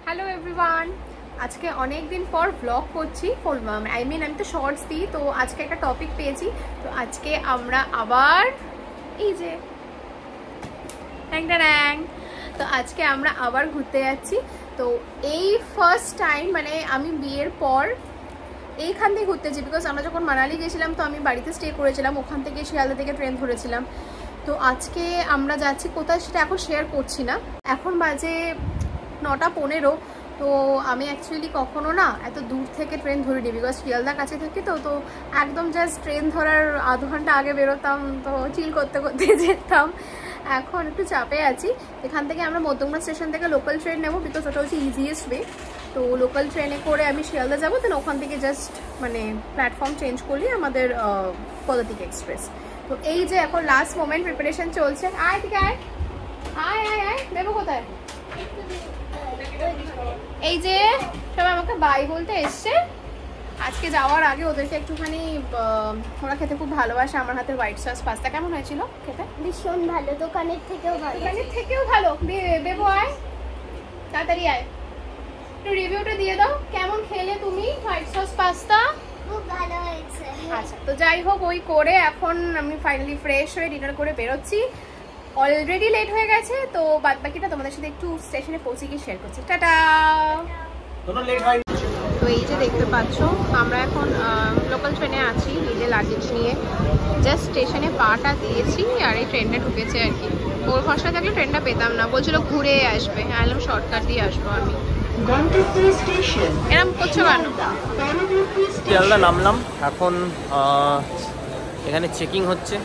Hello everyone, আজকে অনেক দিন পর ব্লগ করছি। আমি তো শর্টস দিই, তো আজকে একটা টপিক পেয়েছি। তো আজকে আমরা আবার এই যে তো আজকে আমরা আবার ঘুরতে যাচ্ছি। তো এই ফার্স্ট টাইম মানে আমি বিয়ের পর এইখান থেকে ঘুরতে যাচ্ছি, বিকজ আমরা যখন মানালি গেছিলাম তো আমি বাড়িতে স্টে করেছিলাম, ওখান থেকে শিয়ালদা থেকে ট্রেন ধরেছিলাম। তো আজকে আমরা যাচ্ছি কোথায় সেটা এখন শেয়ার করছি না। এখন বাজে 9:15। তো আমি অ্যাকচুয়ালি কখনো না এত দূর থেকে ট্রেন ধরিনি, বিকজ শিয়ালদা কাছে থাকি। তো একদম জাস্ট ট্রেন ধরার আধ ঘন্টা আগে বেরোতাম, তো চিল করতে করতে যেতাম। এখন একটু চাপে আছি। এখান থেকে আমরা মধ্যমগ্রাম স্টেশন থেকে লোকাল ট্রেন নেবো, বিকজ ওটা হচ্ছে ইজিয়েস্ট ওয়ে। তো লোকাল ট্রেনে করে আমি শিয়ালদা যাবো, দেন ওখান থেকে জাস্ট মানে প্ল্যাটফর্ম চেঞ্জ করলেই আমাদের পদাতিক এক্সপ্রেস। তো এই যে এখন লাস্ট মোমেন্ট প্রিপারেশন চলছে। আয় ঠিক আয় আয় আয় আয় দেবো কোথায়? এই যে সবাই আমাকে বাই বলতে এসছে। আজকে যাওয়ার আগে ওদেরকে একটুখানি, ওরা খেতে খুব ভালোবাসে আমার হাতের হোয়াইট সস পাস্তা। কেমন হয়েছিল খেতে? ভীষণ ভালো, দোকানের থেকেও ভালো। দোকানের থেকেও ভালো। বেবো আয়, তাড়াতাড়ি আয়, একটু রিভিউটা দিয়ে দাও। কেমন খেলে তুমি হোয়াইট সস পাস্তা? খুব ভালো হয়েছে। আচ্ছা, তো যাই হোক, ওই করে এখন আমি ফাইনালি ফ্রেশ হয়ে ডিনার করে বেরোচ্ছি। অলরেডি লেট হয়ে গেছে, তো বাদ বাকিটা তোমাদের সাথে একটু স্টেশনে পৌঁছে গিয়ে শেয়ার করছি। টাটা। তো এই যে দেখতে পাচ্ছ আমরা এখন লোকাল ট্রেনে আছি, নিজের লাগেজ নিয়ে জাস্ট স্টেশনে পাটা দিয়েছি আর এই ট্রেনটা ঢুকেছে আর কি। ওর ভরসা থাকলে ট্রেনটা পেতাম না, বলছিল ঘুরে আসবে, আইলাম শর্টকাট দিয়ে আসবো আমি। এরম করছো কেন? শিয়ালদা নামলাম, এখন এখানে চেকিং হচ্ছে।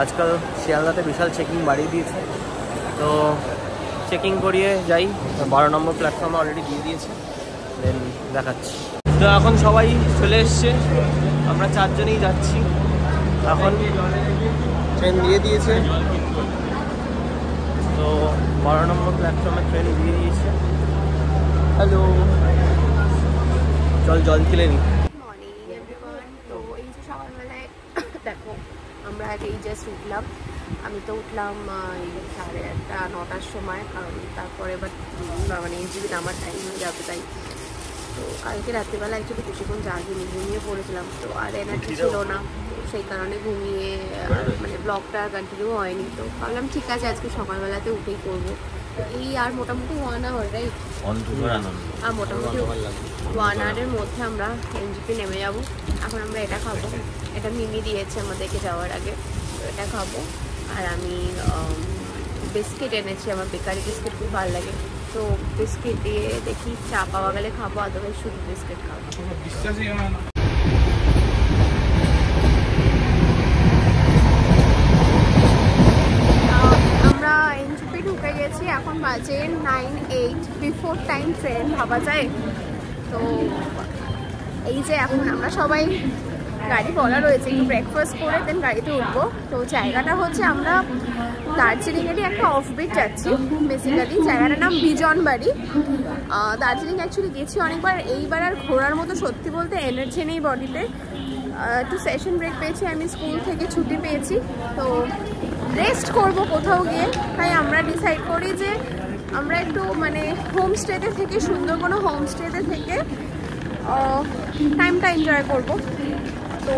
আজকাল শিয়ালদাতে বিশাল চেকিং বাড়িয়ে দিয়েছে, তো চেকিং করিয়ে যাই। 12 নম্বর প্ল্যাটফর্মে অলরেডি দিয়ে দিয়েছে, দেন দেখাচ্ছি। তো এখন সবাই চলে এসছে, আমরা 4 জনেই যাচ্ছি। এখন ট্রেন দিয়ে দিয়েছে, তো 12 নম্বর প্ল্যাটফর্মে ট্রেন দিয়ে দিয়েছে। হ্যালো, জল খেলে নি। Morning everyone. তো এই যে সকালবেলায় দেখো আমরা এই জাস্ট উঠলাম। আমি তো উঠলাম এই 8:30 9টার সময়, কারণ তারপরে মানে এনজিবি নামার টাইম হয়ে যাবে তাই। তো কালকে রাত্রিবেলা অ্যাকচুয়ালি কিছুক্ষণ জাগিনি, ঘুমিয়ে পড়েছিলাম, তো আর এনার্জি ছিল না, সেই কারণে ঘুমিয়ে মানে ব্লগটা কন্টিনিউ হয়নি। তো ভাবলাম ঠিক আছে আজকে সকালবেলাতে উঠেই করবো। এই আর মোটামুটি 1 আওয়ার রাইট, আর মোটামুটি 1 আওয়ারের মধ্যে আমরা এনজিপি নেমে যাব। এখন আমরা এটা খাবো, এটা মিমি দিয়েছে আমাদেরকে যাওয়ার আগে, তো এটা খাবো। আর আমি বিস্কিট এনেছি, আমার বেকারি বিস্কিট খুব ভালো লাগে, তো বিস্কিট দিয়ে দেখি চা পাওয়া গেলে খাবো, আদারওয়াইজ শুধু বিস্কিট খাবো। আমরা এনজিপি ঢুকে গেছি, এখন বাজে 9:08, বিফোর টাইম ট্রেন ভাবা যায়। তো এই যে এখন আমরা সবাই গাড়ি বলা রয়েছে, একটু ব্রেকফাস্ট করে দেন গাড়িতে উঠবো। তো জায়গাটা হচ্ছে আমরা দার্জিলিংয়েরই একটা অফবিট যাচ্ছি। বেসিক্যালি জায়গাটার নাম বিজনবাড়ি। দার্জিলিং অ্যাকচুয়ালি গেছি অনেকবার, এইবার আর ঘোরার মতো সত্যি বলতে এনার্জি নেই বডিতে। একটু সেশন ব্রেক পেয়েছি, আমি স্কুল থেকে ছুটি পেয়েছি, তো রেস্ট করব কোথাও গিয়ে। তাই আমরা ডিসাইড করি যে আমরা একটু মানে হোমস্টেতে থেকে, সুন্দর কোনো হোমস্টেতে থেকে টাইমটা এনজয় করব। তো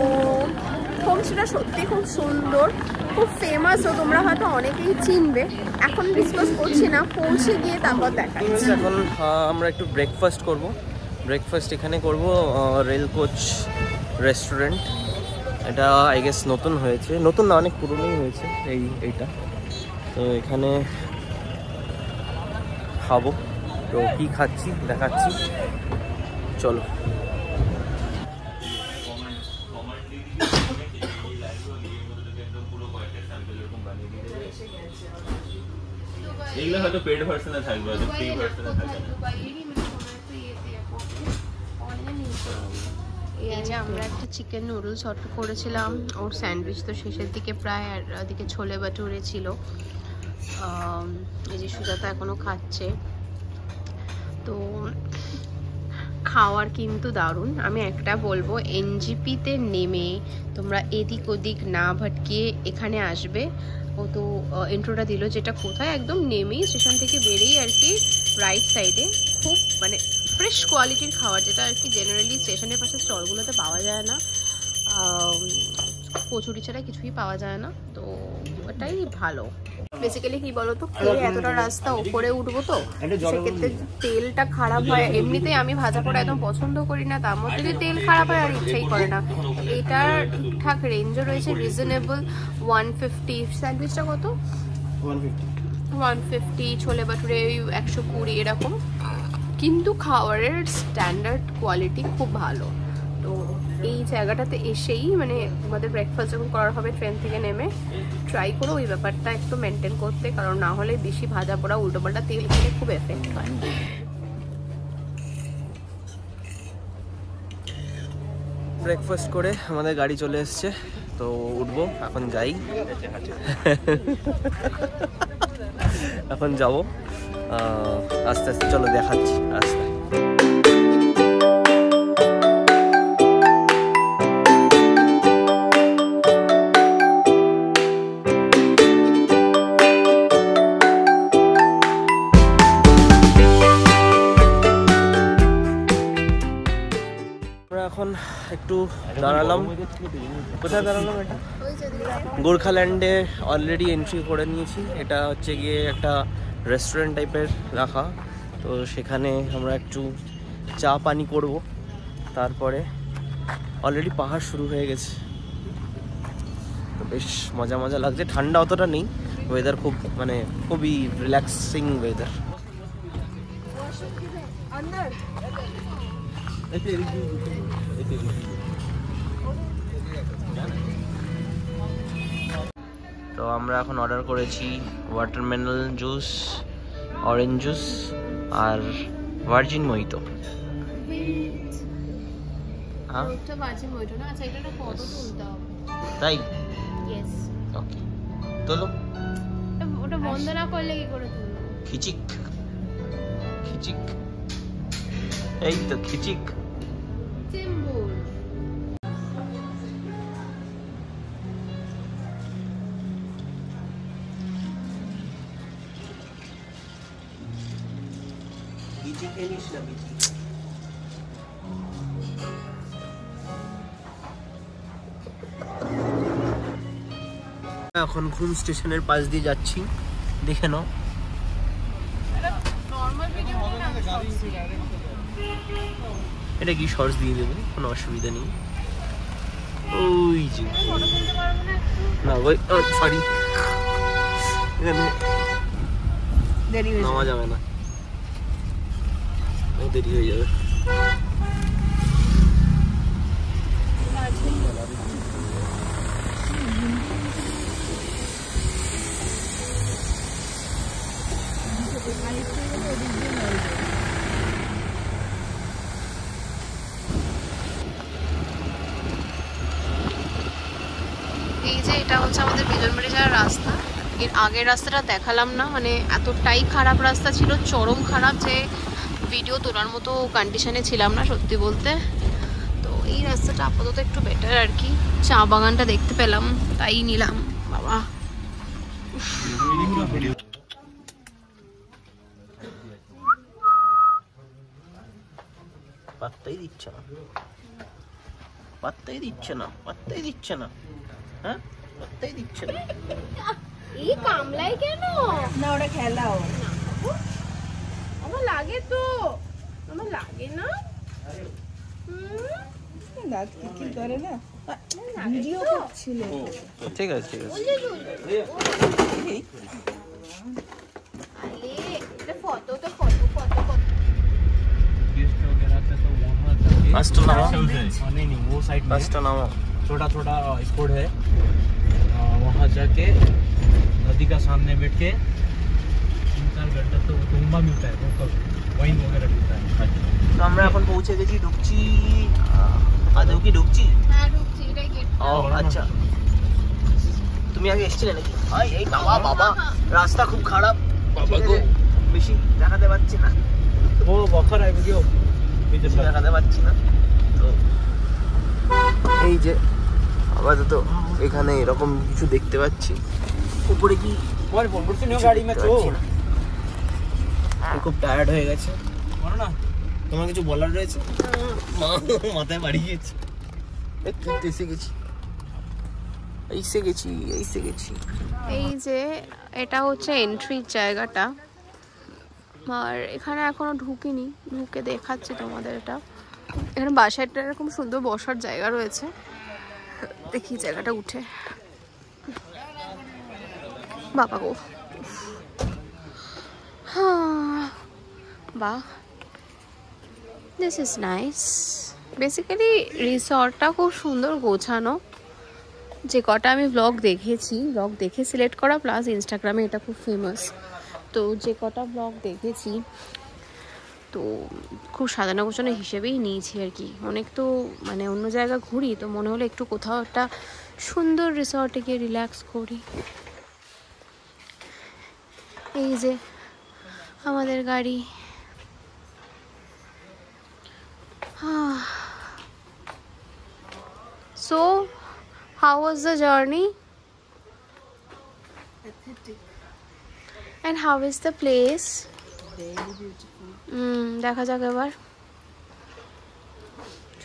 হোমস্টেটা সত্যি খুব সুন্দর, খুব ফেমাসও, তোমরা হয়তো অনেকেই চিনবে। এখন ডিসকাস করছি না, পৌঁছে গিয়ে তারপর দেখাচ্ছি। এখন আমরা একটু ব্রেকফাস্ট করব। ব্রেকফাস্ট এখানে করব রেল কোচ রেস্টুরেন্ট। এটা আই গেস নতুন হয়েছে, নতুন না অনেক পুরনোই হয়েছে এইটা। তো এখানে খাবো, তো কি খাচ্ছি দেখাচ্ছি, চলো। এগুলো হয়তো পেড ভার্সনে থাকবে, হয়তো ফ্রি ভার্সনে থাকবে না। এই যে আমরা একটা চিকেন নুডলস অর্ডার করেছিলাম, ওর স্যান্ডউইচ তো শেষের দিকে প্রায়, আর ওদিকে ছোলে বাটুরে ছিল। এই যে সুজাতা এখনো খাচ্ছে। তো খাওয়ার কিন্তু দারুণ। আমি একটা বলবো, এনজিপিতে নেমে তোমরা এদিক ওদিক না ভটকিয়ে এখানে আসবে। ও তো ইন্ট্রোটা দিল, যেটা কোথায় একদম নেমেই স্টেশন থেকে বেরিয়েই আর কি রাইট সাইডে খুব মানে ফ্রেশ কোয়ালিটির খাবার, যেটা আর কি জেনারেলি স্টেশনের পাশে স্টলগুলোতে পাওয়া যায় না, কচুরি ছাড়া কিছুই পাওয়া যায় না, তো ওটাই ভালো। বেসিক্যালি কি বলতো, খেয়ে এতটা রাস্তা উপরে উঠবো তো সেক্ষেত্রে তেলটা খারাপ হয়। এমনিতেই আমি ভাজা পোড়া একদম পছন্দ করি না, তার মধ্যে যদি তেল খারাপ হয় আর ইচ্ছাই করে না। এটার ঠিকঠাক রেঞ্জও রয়েছে, রিজনেবল 150। স্যান্ডউইচটা কত? 150, ছোলে বাটুরে 120 এরকম, কিন্তু খাবারের স্ট্যান্ডার্ড কোয়ালিটি খুব ভালো। তো এই জায়গাটাতে এসেই মানে আমাদের ব্রেকফাস্ট যখন করার হবে ট্রেন থেকে নেমে, ট্রাই করো ওই ব্যাপারটা একটু মেনটেন করতে, কারণ না হলে বেশি ভাজা পোড়া উল্টোপাল্টা তেল খেলে খুব এফেক্ট হয়। ব্রেকফাস্ট করে আমাদের গাড়ি চলে এসছে, তো উঠবো, এখন যাই। এখন যাবো আস্তে আস্তে, চলো দেখাচ্ছি রাস্তায়। এখন একটু দাঁড়ালাম, কোথায় দাঁড়ালাম? এটা গোর্খাল্যান্ডে অলরেডি এন্ট্রি করে নিয়েছি। এটা হচ্ছে গিয়ে একটা রেস্টুরেন্ট টাইপের রাখা, তো সেখানে আমরা একটু চা পানি করব, তারপরে অলরেডি পাহাড় শুরু হয়ে গেছে, তো বেশ মজা মজা লাগছে। ঠান্ডা অতটা নেই, ওয়েদার খুব মানে খুবই রিল্যাক্সিং ওয়েদার। তো আমরা এখন অর্ডার করেছি ওয়াটারমেলন জুস, অরেঞ্জ জুস আর ভার্জিন মোহিতো। তাই ওকে, তোলো। ওটা বন্ধ না করলে কি করে তুলবো? খিচিক খিচিক, এই তো খিচিক। এখন ঘুম স্টেশনের পাশ দিয়ে যাচ্ছি, দেখে নাও। এটা কি শর্টস দিয়ে দেবো, কোনো অসুবিধা নেই। ওই যে না ওই সরি, এখানে নামা যাবে না, দেরি হয়ে যাবে। এই যে এটা হচ্ছে আমাদের বিজনবাড়ি যাওয়ার রাস্তা। এর আগের রাস্তাটা দেখালাম না, মানে এতটাই খারাপ রাস্তা ছিল, চরম খারাপ, যে ভিডিও তোলার মতো কন্ডিশনে ছিলাম না সত্যি বলতে। তো এই রাস্তাটা আপাতত একটু বেটার আর কি, চা বাগানটা দেখতে পেলাম তাই নিলাম। বাবা পাত্তাই দিচ্ছে না, পাত্তাই দিচ্ছে না, পাত্তাই দিচ্ছে না, হ্যাঁ পাত্তাই দিচ্ছে না। এই কামলাই কেন না, ওটা খেলাও আমার লাগে তো, আমার লাগে না। ঠিক আছে ঠিক আছে। छोटा छोटा स्पॉट है, वहाँ जाके नदी का सामने बैठ के 3-4 घंटा तो डूंबा मिलता है, वाइन वगैरह मिलता है। তো আমরা এখন পৌঁছে গেছি, ঢুকছি। আদৌ কি ঢুকছি? হ্যাঁ ঢুকছি, এটাই গেট। ও আচ্ছা, তুমি আগে এসেছিলে নাকি? এই বাবা বাবা, রাস্তা খুব খারাপ বাবা গো, বেশি দেখাতে পাচ্ছি না। वो बफर है वीडियो দেখাতে পাচ্ছি না। তো এই যে আপাতত এখানে এরকম কিছু দেখতে পাচ্ছি, উপরে কি और बोल बोल सुनियो गाड़ी में तो খুব টায়ার্ড হয়ে গেছে। बोलो ना তোমার কিছু বলার রয়েছে? মাথায় বাড়ি গিয়েছে। এসে গেছি এসে গেছি। এই যে এটা হচ্ছে এন্ট্রির জায়গাটা, আর এখানে এখনো ঢুকিনি, ঢুকে দেখাচ্ছি তোমাদের। এটা এখানে বাসাটা এরকম সুন্দর বসার জায়গা রয়েছে, দেখি জায়গাটা উঠে। বাবা গো, বাহ, দিস ইজ নাইস। বেসিক্যালি রিসর্টটা খুব সুন্দর গোছানো। যে কটা আমি ব্লগ দেখে সিলেক্ট করা, প্লাস ইনস্টাগ্রামে এটা খুব ফেমাস, তো যে কটা ব্লগ দেখেছি তো খুব সাজানো গোছানো হিসেবেই নিয়েছি আর কি। অনেক তো মানে অন্য জায়গা ঘুরি, তো মনে হলো একটু কোথাও একটা সুন্দর রিসর্টে গিয়ে রিল্যাক্স করি। এই যে আমাদের গাড়ি। So, how was the journey? Pathetic. And how is the place? Very beautiful. দেখা যাক এবার। চ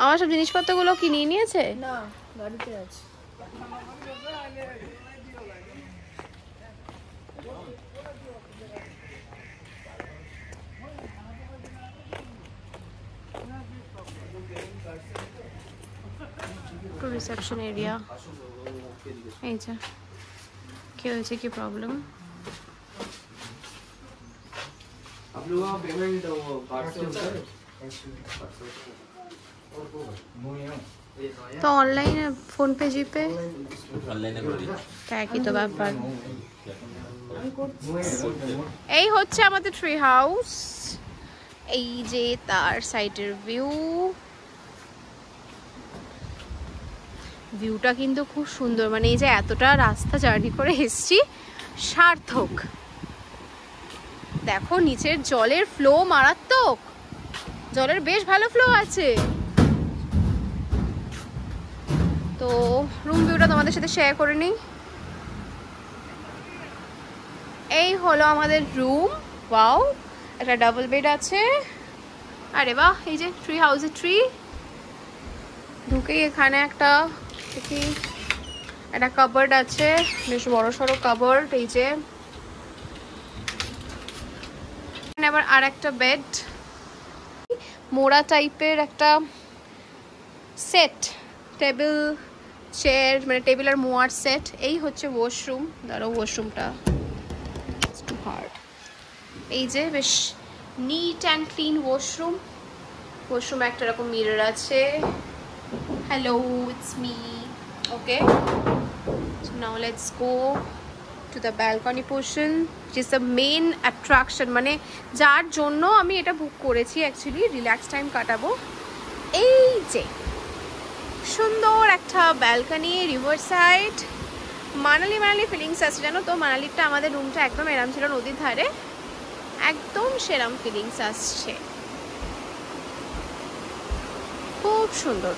আমার সব জিনিসপত্রগুলো কি নিয়ে নিয়েছে? না, গাড়িতে আছে। Reception area. এই যে কি হয়েছে, কি প্রবলেম? आप लोग का पेमेंट वो कार्ड से होता है? তো অনলাইনে ফোনপে জিপে অনলাইনে করি একই তো ব্যাপার। এই হচ্ছে আমাদের ট্রি হাউস। এই যে তার সাইডের ভিউটা কিন্তু খুব সুন্দর। মানে এই যে এতটা রাস্তা জার্নি করে এসছি, সার্থক। দেখো নিচের জলের ফ্লো মারাত্মক, জলের বেশ ভালো ফ্লো আছে। তো রুম ভিউটা তোমাদের সাথে শেয়ার করে নিই। এই হলো আমাদের রুম। ওয়াও, একটা ডাবল বেড আছে। আরে বাহ, এই যে ট্রি হাউসের ট্রি। ঢুকেই এখানে একটা কাবার্ড আছে, বেশ বড় সড়ো কাবার্ড। এই যে আবার আর একটা বেড, মোড়া টাইপের একটা সেট, টেবিল চেয়ার, মানে টেবিল আর মোয়ার সেট। এই হচ্ছে ওয়াশরুম। ধরো ওয়াশরুমটা হার্ড। এই যে বেশ নিট অ্যান্ড ক্লিন ওয়াশরুম। ওয়াশরুমে একটা এরকম মিরর আছে। Hello, it's me. Okay, so now let's go to the balcony portion, which is the main attraction, মানে যার জন্য আমি এটা বুক করেছি অ্যাকচুয়ালি, রিল্যাক্স টাইম কাটাবো। এই যে সুন্দর একটা balcony, river side. Manali feelings আছে জানো তো। মানালিটা আমাদের রুমটা একদম এরম ছিল, নদীর ধারে, একদম সেরম ফিলিংস আসছে। খুব সুন্দর।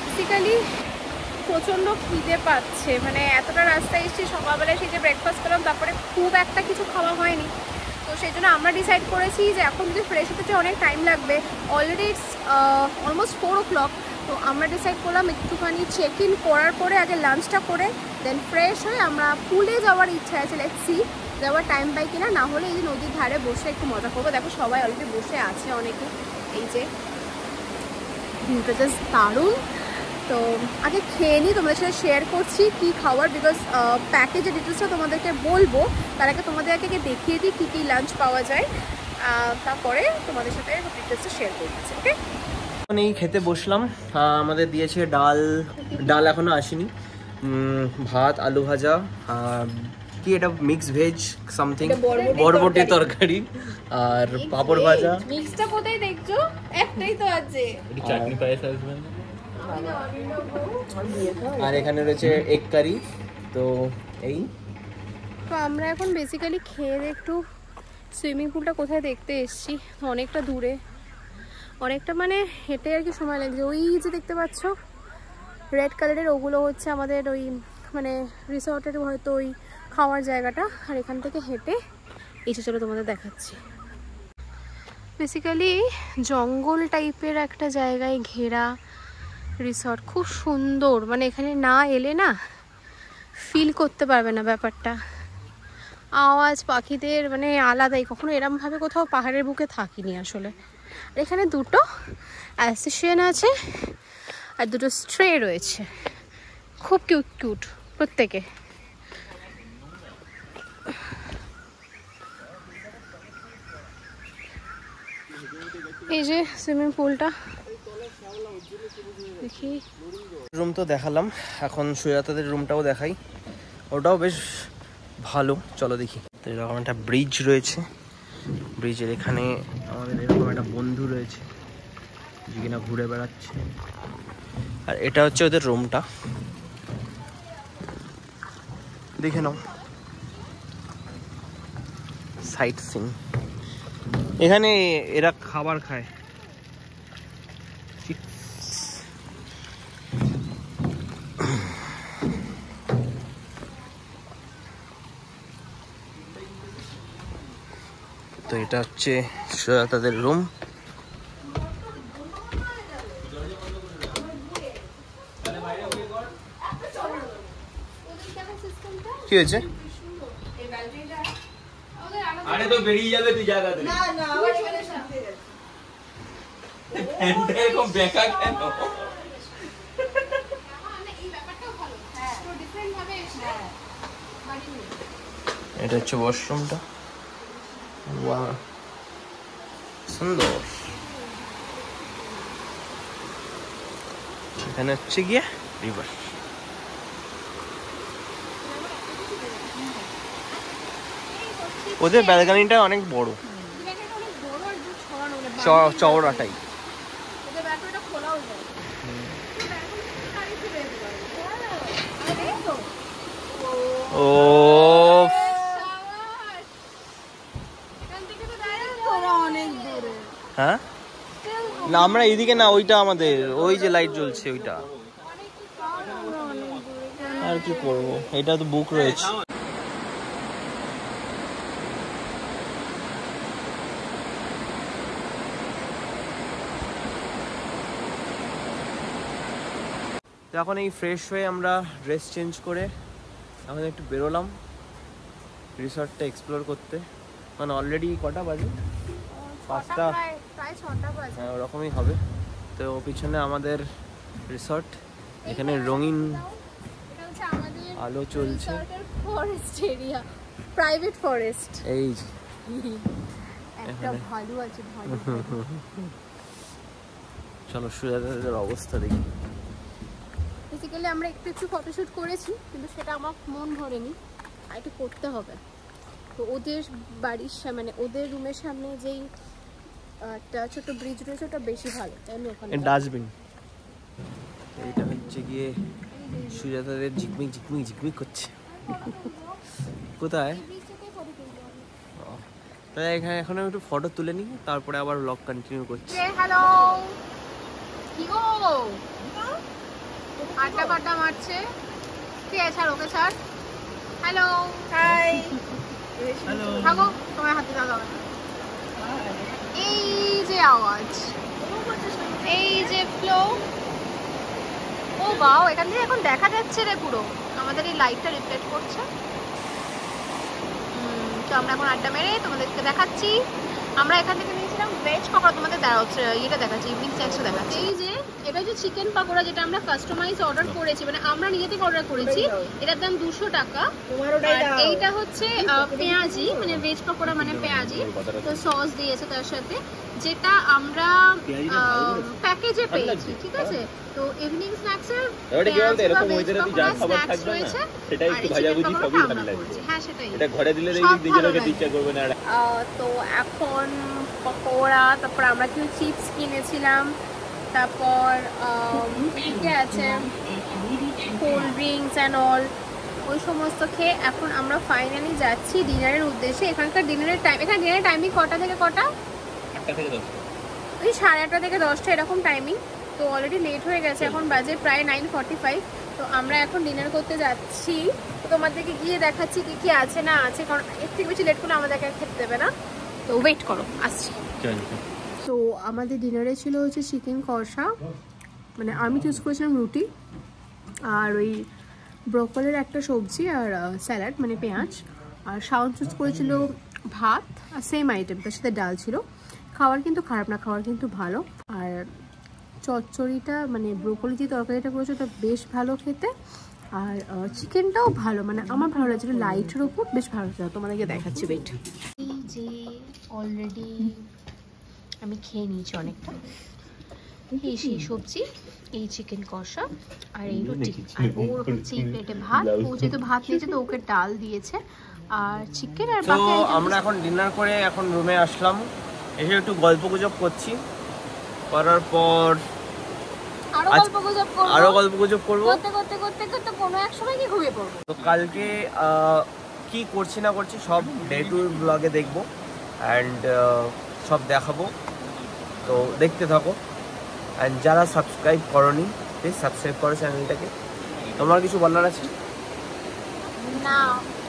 বেসিক্যালি প্রচণ্ড খিদে পাচ্ছে, মানে এতটা রাস্তায় এসেছি, সকালবেলায় সেই যে ব্রেকফাস্ট করলাম, তারপরে খুব একটা কিছু খাওয়া হয়নি। তো সেই জন্য আমরা ডিসাইড করেছি যে এখন যদি ফ্রেশ হতে অনেক টাইম লাগবে। Already it's almost 4 o'clock। তো আমরা ডিসাইড করলাম একটুখানি চেক ইন করার পরে আগে লাঞ্চটা করে দেন ফ্রেশ হয়ে আমরা পুলে যাওয়ার ইচ্ছা আছে। লেটস সি যাওয়ার টাইম পাই কিনা, না হলে এই যে নদীর ধারে বসে একটু মজা করবো। দেখো সবাই অলরেডি বসে আছে অনেকে। এই যে ভিউটা জাস্ট দারুণ। তো আগে খেয়ে নিই, তোমাদের সাথে শেয়ার করছি কি খাওয়ার, বিকজ প্যাকেজের ডিটেলসটা তোমাদেরকে বলবো। তার আগে তোমাদেরকে দেখিয়ে দিই কী কী লাঞ্চ পাওয়া যায়, তারপরে তোমাদের সাথে ডিটেলসটা শেয়ার করছি। ওকে, এই খেতে বসলাম। আমাদের দিয়েছে ডাল এখনো আসেনি, ভাত, আলু ভাজা, কি এটা মিক্স ভেজ সামথিং, বরবটি তরকারি, আর পাপড় ভাজা। মিক্সটা কোথায় দেখছো? একটাই তো আছে। এটা চাটনি পায়েস আসবে না? আর এখানে রয়েছে এগ কারি। তো এই তো আমরা এখন বেসিক্যালি খেয়ে একটু সুইমিং পুলটা কোথায় দেখতে এসেছি, অনেকটা দূরে। অনেকটা মানে হেঁটে আর কি সময় লাগছে। ওই যে দেখতে পাচ্ছ রেড কালারের, ওগুলো হচ্ছে আমাদের ওই মানে রিসর্টের হয়তো ওই খাওয়ার জায়গাটা। আর এখান থেকে হেঁটে এসে চলো তোমাদের দেখাচ্ছি। বেসিক্যালি জঙ্গল টাইপের একটা জায়গায় ঘেরা রিসর্ট, খুব সুন্দর। মানে এখানে না এলে না ফিল করতে পারবে না ব্যাপারটা। আওয়াজ পাখিদের মানে আলাদাই, কখনো এরমভাবে কোথাও পাহাড়ের বুকে থাকিনি আসলে। আর এখানে দুটো অ্যাসোসিয়েশন আছে আর দুটো স্ট্রে রয়েছে, খুব কিউট কিউট প্রত্যেকে। এই যে সুইমিং পুলটা দেখি। রুম তো দেখালাম, এখন সুজাতাদের রুমটাও দেখাই, ওটাও বেশ ভালো। চলো দেখি। তো এরকম একটা ব্রিজ রয়েছে, ব্রিজের এখানে আমাদের এরকম একটা বন্ধু রয়েছে যে কিনা ঘুরে বেড়াচ্ছে। আর এটা হচ্ছে ওদের রুমটা, দেখে নাও। সাইট সিন, এখানে এরা খাবার খায়। তো এটা হচ্ছে সুজাতাদের রুম। কি হয়েছে? আরে তো বেরিয়ে যাবে তুই জায়গা থেকে। না না আবার চলে আসতে এন্ড এরকম বেকা কেন? এই ব্যাপারটাও ভালো। হ্যাঁ তো ডিফারেন্ট ভাবে এসে বাড়ি নিয়ে। এটা হচ্ছে ওয়াশরুমটা। ওয়াও সুন্দর। এখানে হচ্ছে গিয়ে রিভার। ওদের ব্যালকনিটা অনেক বড়, চওড়াটাই। ও হ্যাঁ না, আমরা এইদিকে না, ওইটা আমাদের ওই যে লাইট জ্বলছে ওইটা। আর কি করবো, এটা তো বুক রয়েছে। এখন এই ফ্রেশ হয়ে আমরা ড্রেস চেঞ্জ করে এখন একটু বেরোলাম রিসর্টটা এক্সপ্লোর করতে। মানে অলরেডি কটা বাজে? 5টা, প্রায় 6টা বাজে। হ্যাঁ ওরকমই হবে। তো পিছনে আমাদের রিসর্ট, এখানে রঙিন আলো চলছে। Forest area, private forest. এই যে একটা ভালো আছে, ভালো। চলো সুজাতাদের অবস্থা দেখি। বেসিক্যালি আমরা একটু ফটোশুট করেছি, কিন্তু সেটা আমার মন ভরেনি, আর একটু করতে হবে। তো ওদের বাড়ির মানে ওদের রুমের সামনে যেই একটা ছোট ব্রিজ রয়েছে ওটা বেশি ভালো, তাই আমি ওখানে। ডাস্টবিন, এইটা হচ্ছে গিয়ে সুজাতাদের ঝিকমিক ঝিকমিক ঝিকমিক করছে। কোথায়? তাই এখানে এখন একটু ফটো তুলে নিই, তারপরে আবার ব্লগ কন্টিনিউ করছি। হ্যালো, কি গো আড্ডা ফাড্ডা মারছে? কে ছাড়, ওকে ছাড়। Hello, high. হ্যালো, থাকো, তোমার হাতে দাও হবে। এই যে আওয়াজ, এই যে ফ্লো। ও বাও, এখান থেকে এখন দেখা যাচ্ছে রে পুরো, আমাদের এই লাইটটা রিফ্লেক্ট করছে। তো আমরা এখন আড্ডা মেরে তোমাদেরকে দেখাচ্ছি। আমরা এখান থেকে নিয়েছিলাম ভেজ পকোড়া, তোমাদের এটা দেখাচ্ছি, ইভিনিং স্ন্যাক্সও দেখাচ্ছি। এই যে এটা হচ্ছে চিকেন পকোড়া, যেটা আমরা কাস্টমাইজ অর্ডার করেছি, মানে আমরা নিজে থেকে অর্ডার করেছি। এটার দাম 200 টাকা। আর এইটা হচ্ছে পেঁয়াজি, মানে ভেজ পকোড়া মানে পেঁয়াজি, তো সস দিয়েছে তার সাথে, যেটা আমরা প্যাকেজে পেয়েছি, ঠিক আছে। তো ইভিনিং স্ন্যাক্সের এরকম ওয়েদারে তুই যা খাবার থাকবে না সেটাই একটু ভাজাভুজি সবই ভালো লাগবে। হ্যাঁ সেটাই, এটা ঘরে দিলে দেখবি নিজেরও খেতে ইচ্ছা করবে না। তো এখন পকোড়া, তারপর আমরা কিছু চিপস কিনেছিলাম, তারপর ইয়ে আছে কোল্ড ড্রিঙ্কস অ্যান্ড অল, ওই সমস্ত খেয়ে এখন আমরা ফাইনালি যাচ্ছি ডিনারের উদ্দেশ্যে। এখানকার ডিনারের টাইম, এখানে ডিনারের টাইমিং কটা থেকে কটা? 8টা থেকে 10টা। ওই 8:30 থেকে 10টা এরকম টাইমিং। তো অলরেডি লেট হয়ে গেছে, এখন বাজে প্রায় 9:45। তো আমরা এখন ডিনার করতে যাচ্ছি। তো তোমাদেরকে গিয়ে দেখাচ্ছি কি কি আছে না আছে, কারণ এর থেকে বেশি লেট করলে আমাদেরকে আর খেতে দেবে না। তো ওয়েট করো, আসছি। তো আমাদের ডিনারে ছিল হচ্ছে চিকেন কষা, মানে আমি চুজ করেছিলাম রুটি, আর ওই ব্রোকলির একটা সবজি আর স্যালাড মানে পেঁয়াজ, আর শাওন চুজ করেছিল ভাত আর সেম আইটেম, তার সাথে ডাল ছিল। খাবার কিন্তু খারাপ না, খাবার কিন্তু ভালো। আর চচ্চড়িটা মানে ব্রোকলি যে তরকারিটা করেছে ওটা বেশ ভালো খেতে, আর চিকেনটাও ভালো, মানে আমার ভালো লাগছিল, লাইটের ওপর বেশ ভালো ছিল। তোমাদেরকে দেখাচ্ছি ওয়েট। এই যে অলরেডি আমি খেয়ে নিয়েছি অনেকটা। এই সেই সবজি, এই চিকেন কষা আর এই রুটি, আর ওর হচ্ছে এই প্লেটে ভাত। ও যেহেতু ভাত নিয়েছে তো ওকে ডাল দিয়েছে আর চিকেন। আর তো আমরা এখন ডিনার করে এখন রুমে আসলাম, এসে একটু গল্প গুজব করছি, করার পর আরো গল্প গুজব করবো, করতে কোনো এক সময় কি ঘুমিয়ে পড়বো। তো কালকে কি করছি না করছি সব ডে টু ব্লগে দেখবো অ্যান্ড সব দেখাবো, তো দেখতে থাকো। অ্যান্ড যারা সাবস্ক্রাইব করোনি প্লিজ সাবস্ক্রাইব করো চ্যানেলটাকে। তোমার কিছু বলার আছে? না,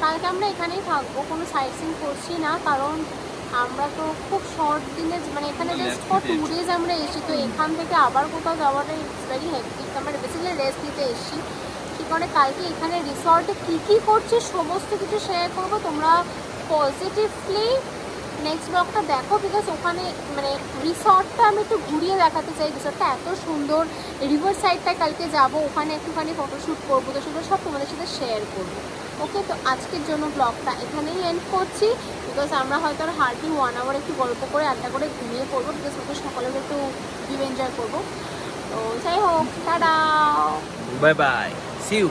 কালকে আমরা এখানেই থাকবো, কোনো সাইট সিন করছি না, কারণ আমরা তো খুব শর্ট দিনে মানে এখানে জাস্ট ফর 2 days আমরা এসেছি। তো এখান থেকে আবার কোথাও যাওয়াটা ইটস ভেরি হেক্টিক। আমরা বেসিক্যালি রেস্ট নিতে এসেছি, কী করে কালকে এখানে রিসর্টে কী কী করছে সমস্ত কিছু শেয়ার করবো। তোমরা পজিটিভলি নেক্সট ব্লগটা দেখো, বিকজ ওখানে মানে রিসর্টটা আমি একটু ঘুরিয়ে দেখাতে চাই। রিসর্টটা এত সুন্দর, রিভার সাইডটা কালকে যাব, ওখানে একটুখানি ফটোশ্যুট করবো, তো সেগুলো সব তোমাদের সাথে শেয়ার করবো। ওকে, তো আজকের জন্য ব্লগটা এখানেই এন্ড করছি, বিকজ আমরা হয়তো আর হার্ডলি 1 hour একটু গল্প করে আড্ডা করে ঘুমিয়ে পড়বো, বিকজ ওকে সকালে একটু ভিউ এনজয় করবো। তো যাই হোক, tata, bye bye, see you.